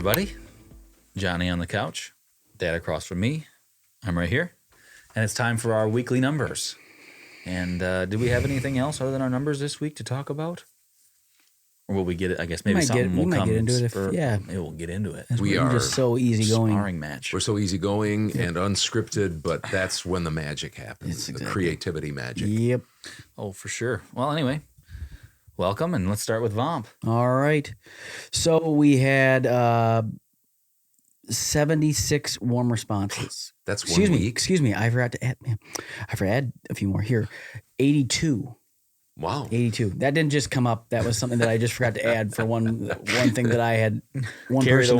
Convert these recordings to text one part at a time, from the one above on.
everybody. Johnny on the couch, Dad across from me. I'm right here. And it's time for our weekly numbers. And do we have anything else other than our numbers this week to talk about? Or will we get it? I guess maybe something will come. Get into it Maybe we'll get into it. We are just so easygoing. Sparring match. We're so easygoing and unscripted, but that's when the magic happens. The creativity magic. Yep. Oh, for sure. Well, anyway, welcome, and let's start with VOMP. All right. So we had 76 warm responses. That's one week. Excuse me. I forgot to add a few more here. 82. Wow. 82. That didn't just come up. That was something that I just forgot to add for one thing that I had. One person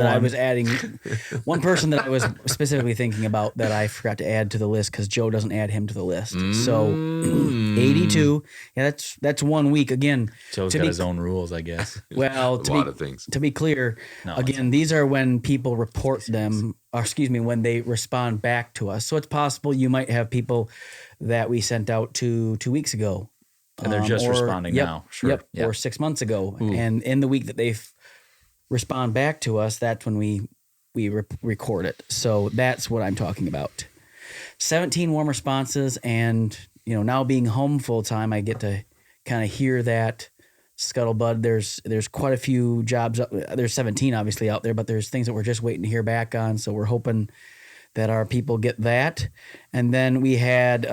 that I was specifically thinking about that I forgot to add to the list because Joe doesn't add him to the list. So 82. Yeah, that's 1 week. Again, Joe's got his own rules, I guess. Well, a lot of things. To be clear, these are when people report them, or when they respond back to us. So it's possible you might have people that we sent out to 2 weeks ago. And they're just responding now. Sure. Yep. Or 6 months ago. Ooh. And in the week that they respond back to us, that's when we record it. So that's what I'm talking about. 17 warm responses. And, now being home full time, I get to kind of hear that scuttlebutt. There's quite a few jobs. There's 17 obviously out there, but there's things that we're just waiting to hear back on. So we're hoping that our people get that. And then we had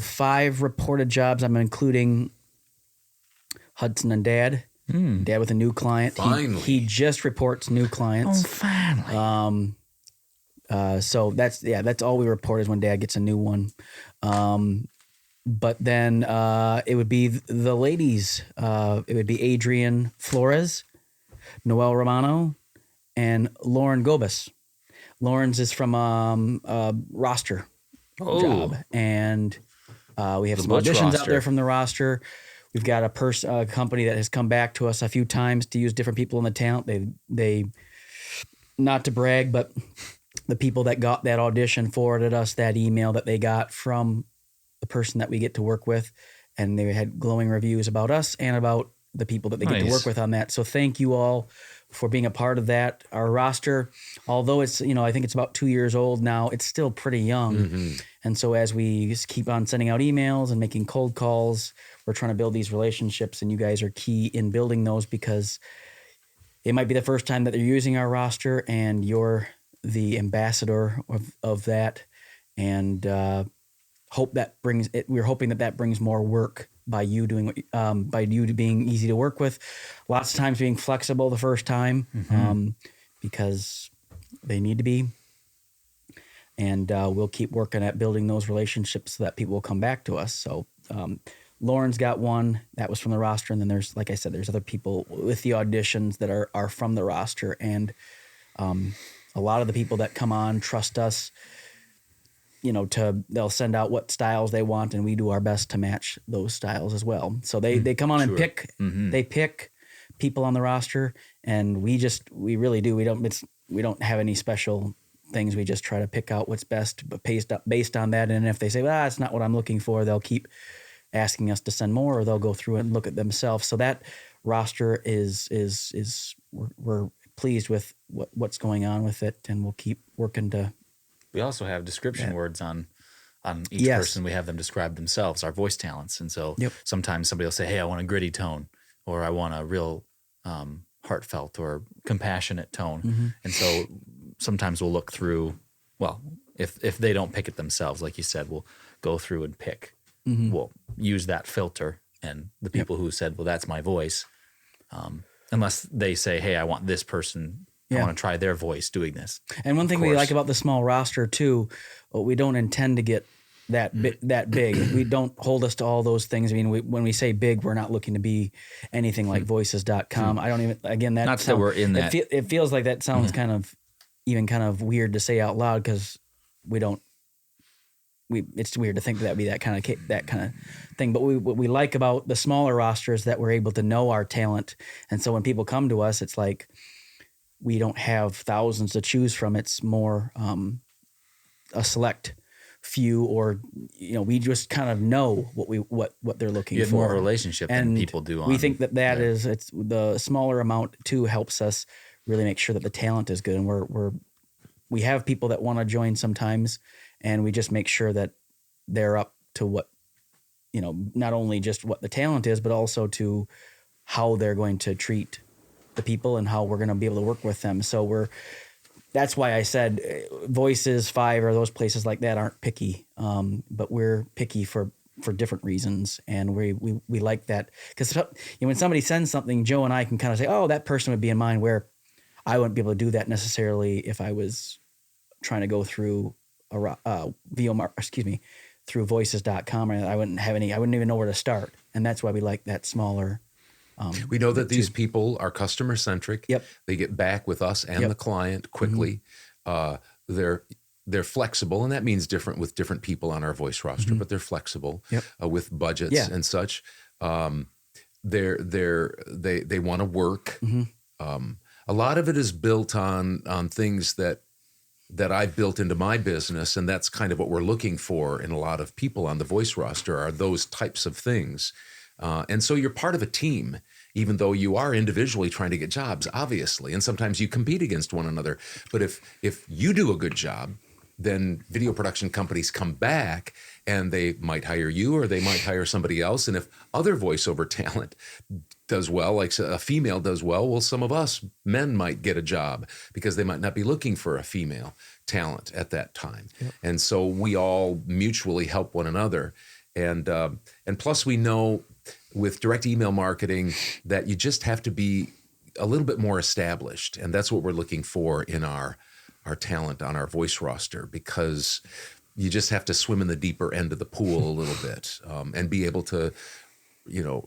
5 reported jobs. I'm including Hudson and Dad. Dad with a new client. Finally. He just reports new clients. Oh, finally. So that's all we report is when Dad gets a new one. But then it would be the ladies. It would be Adrian Flores, Noel Romano, and Lauren Gobus. Lauren's is from a roster job, and we have some auditions out there from the roster. We've got a company that has come back to us a few times to use different people in the talent. They not to brag, but the people that got that audition forwarded us that email that they got from the person that we get to work with, and they had glowing reviews about us and about the people that they get to work with on that. So thank you all for being a part of that. Our roster, although it's, I think it's about 2 years old now, it's still pretty young. Mm-hmm. And so as we just keep on sending out emails and making cold calls, we're trying to build these relationships, and you guys are key in building those because it might be the first time that they're using our roster, and you're the ambassador of that. And we're hoping that brings more work by you doing by you being easy to work with, lots of times being flexible the first time, because they need to be, and we'll keep working at building those relationships so that people will come back to us. So Lauren's got one that was from the roster, and then there's, like I said, there's other people with the auditions that are from the roster, and a lot of the people that come on trust us. They'll send out what styles they want, and we do our best to match those styles as well. So they come on and pick. Mm-hmm. They pick people on the roster, and we really do. We don't have any special things. We just try to pick out what's best, but based on that. And if they say, "Well, that's not what I'm looking for," they'll keep asking us to send more, or they'll go through it and look at themselves. So that roster is we're pleased with what's going on with it, and we'll keep working to. We also have description words on each person. We have them describe themselves, our voice talents. And so sometimes somebody will say, "Hey, I want a gritty tone," or "I want a real heartfelt or compassionate tone." Mm-hmm. And so sometimes we'll look through, if they don't pick it themselves, like you said, we'll go through and pick. Mm-hmm. We'll use that filter, and the people who said, "Well, that's my voice," unless they say, "Hey, I want this person. I want to try their voice doing this." And one thing we like about the small roster too, we don't intend to get that big. We don't hold us to all those things. I mean, when we say big, we're not looking to be anything like voices.com. I don't even, again, that not that we're in that. It feels like that sounds kind of weird to say out loud, because it's weird to think that'd be that kind of thing. But what we like about the smaller roster is that we're able to know our talent. And so when people come to us, it's like, we don't have thousands to choose from. It's more a select few, or we just kind of know what they're looking for. You have more relationship than people do. We think that is, it's the smaller amount too helps us really make sure that the talent is good. And we have people that want to join sometimes, and we just make sure that they're up to what, not only just what the talent is, but also to how they're going to treat the people and how we're going to be able to work with them. So that's why I said Voices, Five, or those places like that aren't picky, but we're picky for different reasons. And we like that because when somebody sends something, Joe and I can kind of say, oh, that person would be in mind, where I wouldn't be able to do that necessarily if I was trying to go through through voices.com, and I wouldn't even know where to start. And that's why we like that smaller. We know that these people are customer centric. Yep. They get back with us and the client quickly. They're flexible, and that means different with different people on our voice roster, but they're flexible with budgets and such. They want to work. A lot of it is built on things that I've built into my business, and that's kind of what we're looking for in a lot of people on the voice roster are those types of things. And so you're part of a team, even though you are individually trying to get jobs, obviously, and sometimes you compete against one another. But if you do a good job, then video production companies come back and they might hire you or they might hire somebody else. And if other voiceover talent does well, like a female does well, some of us men might get a job because they might not be looking for a female talent at that time. Yep. And so we all mutually help one another. And plus we know with direct email marketing that you just have to be a little bit more established. And that's what we're looking for in our talent on our voice roster, because you just have to swim in the deeper end of the pool a little bit and be able to,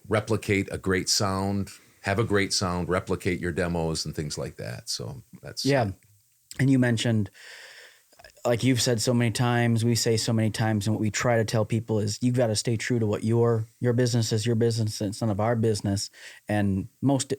replicate a great sound, have a great sound, replicate your demos and things like that. So that's. Yeah. And you mentioned, like you've said so many times, we say so many times, and what we try to tell people is you've got to stay true to what your business is your business, and it's none of our business. And most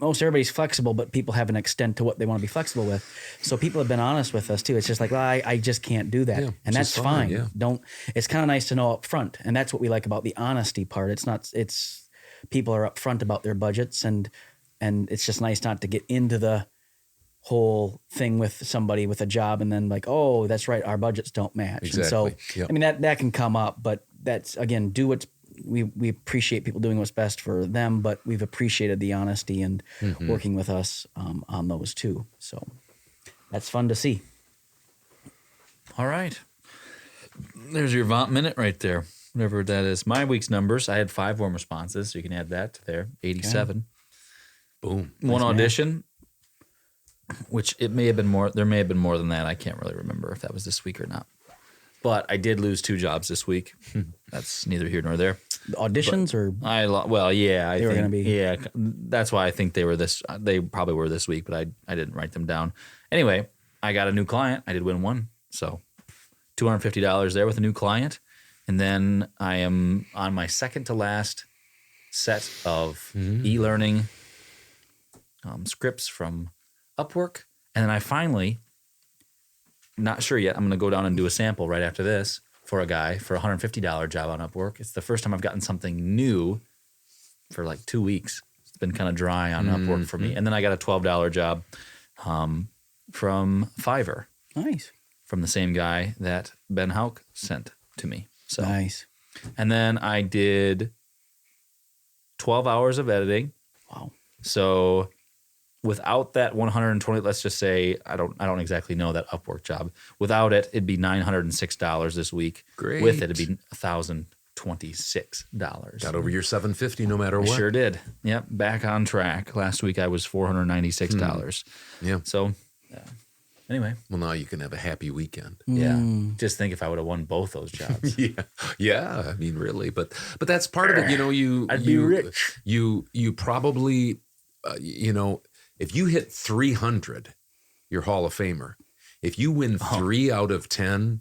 everybody's flexible, but people have an extent to what they want to be flexible with. So people have been honest with us too. It's just like, well, I just can't do that. And that's fine. Yeah. It's kind of nice to know up front. And that's what we like about the honesty part. It's people are upfront about their budgets, and it's just nice not to get into the whole thing with somebody with a job and then like, oh, that's right, our budgets don't match. Exactly. And so, I mean, that can come up, but that's, again, we appreciate people doing what's best for them, but we've appreciated the honesty and working with us on those too. So that's fun to see. All right. There's your VOMP minute right there, whatever that is. My week's numbers, I had 5 warm responses, so you can add that to there, 87. Okay. Boom. One audition, which it may have been more. There may have been more than that. I can't really remember if that was this week or not. But I did lose 2 jobs this week. That's neither here nor there. Auditions or I think were going to be. Yeah, that's why I think they were this. They probably were this week, but I didn't write them down. Anyway, I got a new client. I did win one, so $250 there with a new client, and then I am on my second to last set of e-learning scripts from Upwork, and then I finally. Not sure yet. I'm going to go down and do a sample right after this for a guy for a $150 job on Upwork. It's the first time I've gotten something new for like 2 weeks. It's been kind of dry on Upwork for me. And then I got a $12 job from Fiverr. Nice. From the same guy that Ben Hauk sent to me. So nice. And then I did 12 hours of editing. Wow. So without that 120, let's just say I don't exactly know that Upwork job. Without it, it'd be $906 this week. Great. With it, it'd be $1,026. Got over your $750 no matter what. Sure did. Yep, back on track. Last week I was $496. Yeah. So, anyway. Well, now you can have a happy weekend. Yeah. Just think if I would have won both those jobs. Yeah. I mean, really, but that's part of it. I'd be rich. You probably, if you hit 300, you're Hall of Famer. If you win 3 out of 10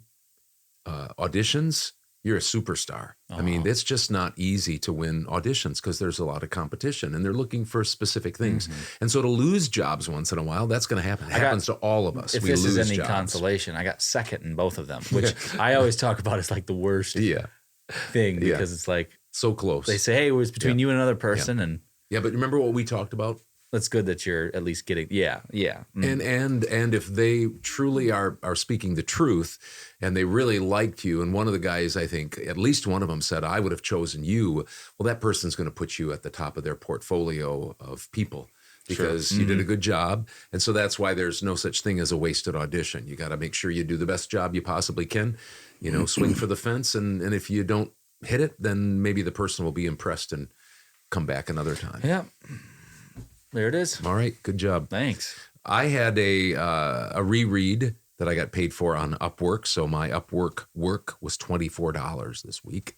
auditions, you're a superstar. I mean, it's just not easy to win auditions because there's a lot of competition and they're looking for specific things. And so to lose jobs once in a while, that's going to happen. It happens to all of us. If this is any consolation, I got second in both of them, which I always talk about as like the worst thing because it's like so close. They say, hey, it was between you and another person. And but remember what we talked about? that's good that you're at least getting, yeah. And if they truly are speaking the truth and they really liked you, and one of the guys, I think at least one of them said, I would have chosen you. Well, that person's going to put you at the top of their portfolio of people because you did a good job. And so that's why there's no such thing as a wasted audition. You got to make sure you do the best job you possibly can, swing for the fence. And if you don't hit it, then maybe the person will be impressed and come back another time. Yeah. There it is. All right. Good job. Thanks. I had a reread that I got paid for on Upwork. So my Upwork work was $24 this week.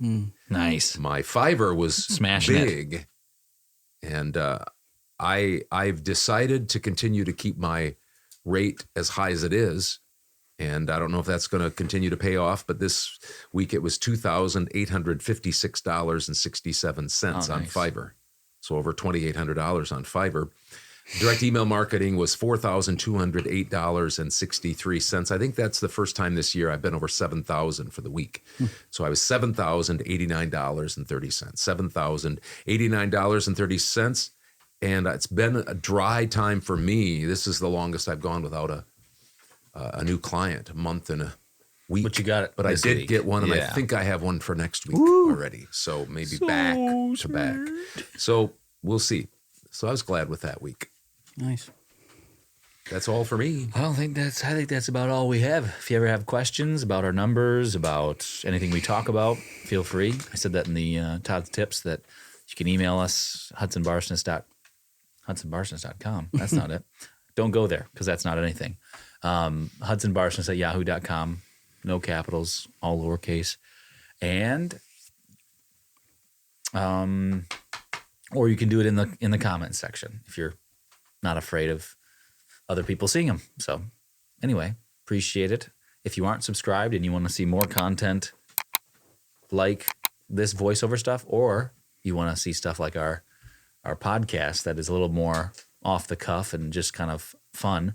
Nice. My Fiverr was Smashing big. And I've decided to continue to keep my rate as high as it is. And I don't know if that's going to continue to pay off, but this week it was $2,856.67 on Fiverr. So over $2,800 on Fiverr. Direct email marketing was $4,208.63. I think that's the first time this year I've been over $7,000 for the week. So I was $7,089.30. $7,089.30. And it's been a dry time for me. This is the longest I've gone without a new client, a month and a week. But you got it. But I did get one, and I think I have one for next week already. So maybe back to back. So we'll see. So I was glad with that week. Nice. That's all for me. I think that's about all we have. If you ever have questions about our numbers, about anything we talk about, feel free. I said that in the Todd's Tips that you can email us, hudsonbarsness.com. That's not it. Don't go there because that's not anything. hudsonbarsness@yahoo.com. No capitals, all lowercase. And or you can do it in the comments section if you're not afraid of other people seeing them. So anyway, appreciate it. If you aren't subscribed and you want to see more content like this voiceover stuff, or you want to see stuff like our podcast that is a little more off the cuff and just kind of fun,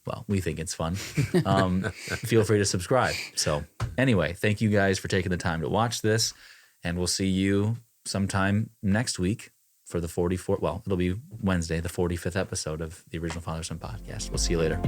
well, we think it's fun, feel free to subscribe. So anyway, thank you guys for taking the time to watch this, and we'll see you sometime next week for the 44th, well, it'll be Wednesday, the 45th episode of the Original Father Son Podcast. We'll see you later.